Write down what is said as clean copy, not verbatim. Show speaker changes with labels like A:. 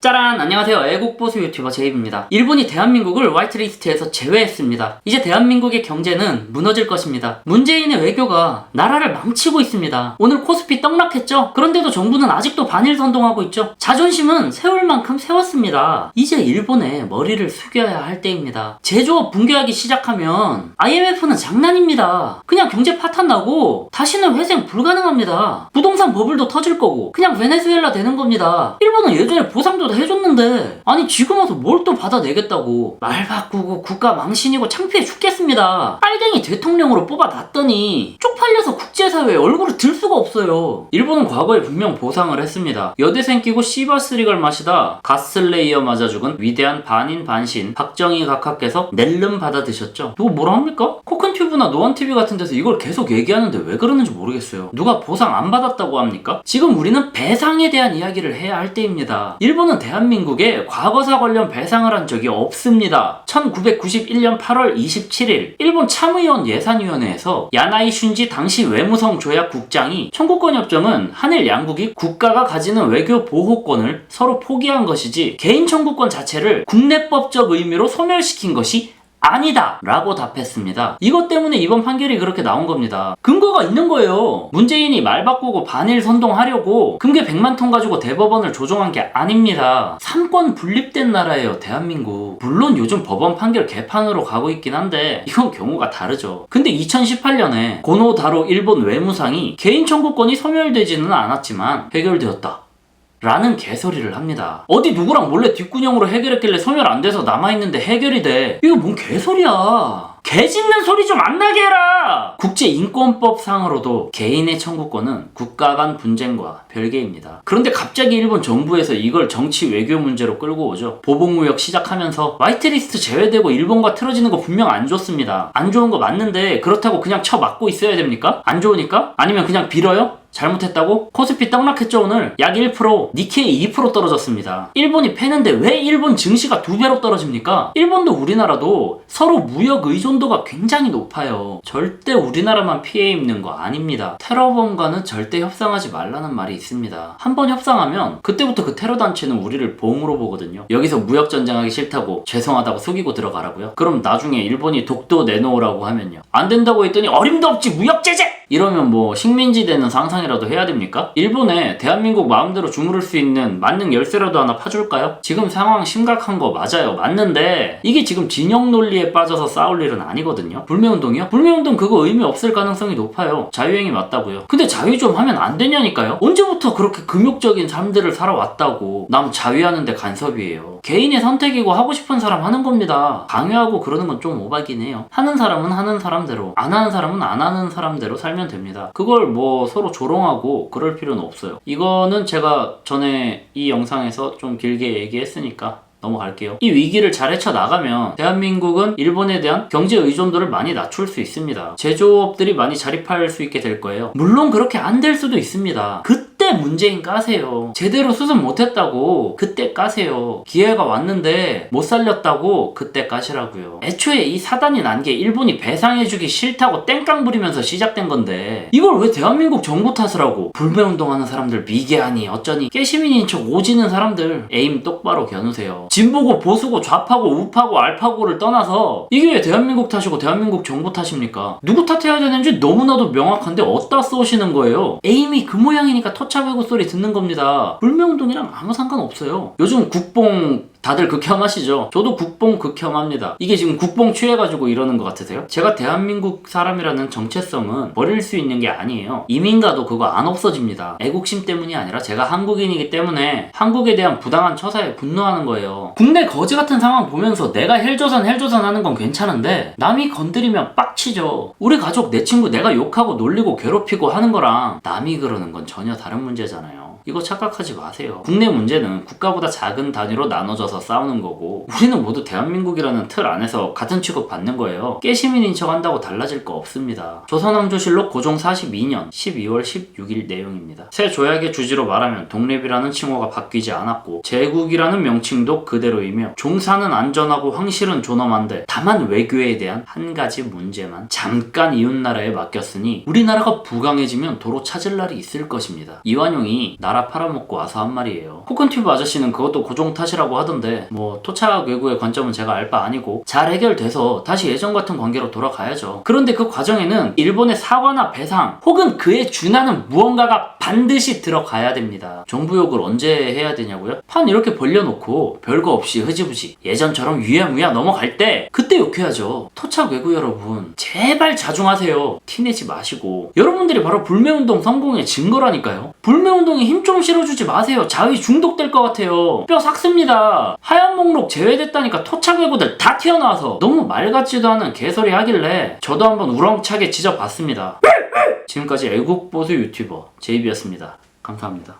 A: 짜란! 안녕하세요. 애국보수 유튜버 제이브입니다. 일본이 대한민국을 화이트리스트에서 제외했습니다. 이제 대한민국의 경제는 무너질 것입니다. 문재인의 외교가 나라를 망치고 있습니다. 오늘 코스피 떡락했죠? 그런데도 정부는 아직도 반일 선동하고 있죠? 자존심은 세울 만큼 세웠습니다. 이제 일본에 머리를 숙여야 할 때입니다. 제조업 붕괴하기 시작하면 IMF는 장난입니다. 그냥 경제 파탄 나고 다시는 회생 불가능합니다. 부동산 버블도 터질 거고 그냥 베네수엘라 되는 겁니다. 일본은 예전에 보상도 다 해줬는데 아니 지금 와서 뭘 또 받아내겠다고 말 바꾸고 국가 망신이고 창피해 죽겠습니다. 빨갱이 대통령으로 뽑아놨더니 쪽팔려서 국제사회에 얼굴을 들 수가 없어요. 일본은 과거에 분명 보상을 했습니다. 여대생 끼고 씨바스릭을 마시다 가스레이어 맞아 죽은 위대한 반인 반신 박정희 각하께서 낼름 받아 드셨죠. 누가 뭐라 합니까? 코큰튜브나 노원TV 같은 데서 이걸 계속 얘기하는데 왜 그러는지 모르겠어요. 누가 보상 안 받았다고 합니까? 지금 우리는 배상에 대한 이야기를 해야 할 때입니다. 일본은 대한민국에 과거사 관련 배상을 한 적이 없습니다. 1991년 8월 27일 일본 참의원 예산위원회에서 야나이 슌지 당시 외무성 조약 국장이 청구권 협정은 한일 양국이 국가가 가지는 외교 보호권을 서로 포기한 것이지 개인 청구권 자체를 국내법적 의미로 소멸시킨 것이 아니다 라고 답했습니다. 이것 때문에 이번 판결이 그렇게 나온 겁니다. 근거가 있는 거예요. 문재인이 말 바꾸고 반일 선동하려고 금괴 100만 톤 가지고 대법원을 조종한 게 아닙니다. 3권 분립된 나라예요 대한민국. 물론 요즘 법원 판결 개판으로 가고 있긴 한데 이건 경우가 다르죠. 근데 2018년에 고노다로 일본 외무상이 개인 청구권이 소멸되지는 않았지만 해결되었다 라는 개소리를 합니다. 어디 누구랑 몰래 뒷구녕으로 해결했길래 소멸 안 돼서 남아있는데 해결이 돼. 이거 뭔 개소리야. 개 짖는 소리 좀 안 나게 해라! 국제인권법상으로도 개인의 청구권은 국가 간 분쟁과 별개입니다. 그런데 갑자기 일본 정부에서 이걸 정치 외교 문제로 끌고 오죠. 보복무역 시작하면서 화이트리스트 제외되고 일본과 틀어지는 거 분명 안 좋습니다. 안 좋은 거 맞는데 그렇다고 그냥 쳐맞고 있어야 됩니까? 안 좋으니까? 아니면 그냥 빌어요? 잘못했다고? 코스피 떡락했죠 오늘? 약 1%, 니케이 2% 떨어졌습니다. 일본이 패는데 왜 일본 증시가 2배로 떨어집니까? 일본도 우리나라도 서로 무역 의존도가 굉장히 높아요. 절대 우리나라만 피해 입는 거 아닙니다. 테러범과는 절대 협상하지 말라는 말이 있습니다. 한번 협상하면 그때부터 그 테러 단체는 우리를 보험으로 보거든요. 여기서 무역 전쟁하기 싫다고 죄송하다고 속이고 들어가라고요? 그럼 나중에 일본이 독도 내놓으라고 하면요. 안 된다고 했더니 어림도 없지 무역 제재! 이러면 뭐 식민지 되는 상상이라도 해야 됩니까? 일본에 대한민국 마음대로 주무를 수 있는 만능 열쇠라도 하나 파줄까요? 지금 상황 심각한 거 맞아요. 맞는데 이게 지금 진영 논리에 빠져서 싸울 일은 아니거든요. 불매운동이요? 불매운동 그거 의미 없을 가능성이 높아요. 자유행위 맞다고요. 근데 자유 좀 하면 안 되냐니까요? 언제부터 그렇게 금욕적인 삶들을 살아왔다고 남 자위하는데 간섭이에요. 개인의 선택이고 하고 싶은 사람 하는 겁니다. 강요하고 그러는 건 좀 오바긴 해요. 하는 사람은 하는 사람대로 안 하는 사람은 안 하는 사람대로 살면 됩니다. 그걸 뭐 서로 조롱하고 그럴 필요는 없어요. 이거는 제가 전에 이 영상에서 좀 길게 얘기했으니까 넘어갈게요. 이 위기를 잘 헤쳐나가면 대한민국은 일본에 대한 경제 의존도를 많이 낮출 수 있습니다. 제조업들이 많이 자립할 수 있게 될 거예요. 물론 그렇게 안 될 수도 있습니다. 그때 문재인 까세요. 제대로 수습 못했다고 그때 까세요. 기회가 왔는데 못 살렸다고 그때 까시라고요. 애초에 이 사단이 난 게 일본이 배상해주기 싫다고 땡깡 부리면서 시작된 건데 이걸 왜 대한민국 정부 탓을 하고 불매운동하는 사람들 미개하니 어쩌니 깨시민인 척 오지는 사람들 에임 똑바로 겨누세요. 진보고 보수고 좌파고 우파고 알파고를 떠나서 이게 왜 대한민국 탓이고 대한민국 정부 탓입니까? 누구 탓해야 되는지 너무나도 명확한데 어디다 쏘시는 거예요? 에임이 그 모양이니까 토착외고 소리 듣는 겁니다. 불매운동이랑 아무 상관없어요. 요즘 국뽕 다들 극혐하시죠? 저도 국뽕 극혐합니다. 이게 지금 국뽕 취해가지고 이러는 것 같으세요? 제가 대한민국 사람이라는 정체성은 버릴 수 있는 게 아니에요. 이민 가도 그거 안 없어집니다. 애국심 때문이 아니라 제가 한국인이기 때문에 한국에 대한 부당한 처사에 분노하는 거예요. 국내 거지 같은 상황 보면서 내가 헬조선 하는 건 괜찮은데 남이 건드리면 빡치죠. 우리 가족 내 친구 내가 욕하고 놀리고 괴롭히고 하는 거랑 남이 그러는 건 전혀 다른 문제잖아요. 이거 착각하지 마세요. 국내 문제는 국가보다 작은 단위로 나눠져서 싸우는 거고 우리는 모두 대한민국이라는 틀 안에서 같은 취급 받는 거예요. 깨시민인 척 한다고 달라질 거 없습니다. 조선왕조실록 고종 42년 12월 16일 내용입니다. 새 조약의 주지로 말하면 독립이라는 칭호가 바뀌지 않았고 제국이라는 명칭도 그대로이며 종사는 안전하고 황실은 존엄한데 다만 외교에 대한 한 가지 문제만 잠깐 이웃나라에 맡겼으니 우리나라가 부강해지면 도로 찾을 날이 있을 것입니다. 이완용이 나라 팔아먹고 와서 한 말이에요. 코컨튜브 아저씨는 그것도 고종 탓이라고 하던데 뭐 토착 외구의 관점은 제가 알 바 아니고 잘 해결돼서 다시 예전 같은 관계로 돌아가야죠. 그런데 그 과정에는 일본의 사과나 배상 혹은 그에 준하는 무언가가 반드시 들어가야 됩니다. 정부 욕을 언제 해야 되냐고요? 판 이렇게 벌려놓고 별거 없이 흐지부지 예전처럼 유야무야 넘어갈 때 그때 욕해야죠. 토착 외구 여러분 제발 자중하세요. 티내지 마시고. 여러분들이 바로 불매운동 성공의 증거라니까요. 불매운동에 힘 좀 실어주지 마세요. 자위 중독될 것 같아요. 뼈 삭습니다. 하얀 목록 제외됐다니까 토착 외구들 다 튀어나와서 너무 말 같지도 않은 개소리 하길래 저도 한번 우렁차게 지져봤습니다. 지금까지 애국보수 유튜버 제이비였습니다. 감사합니다.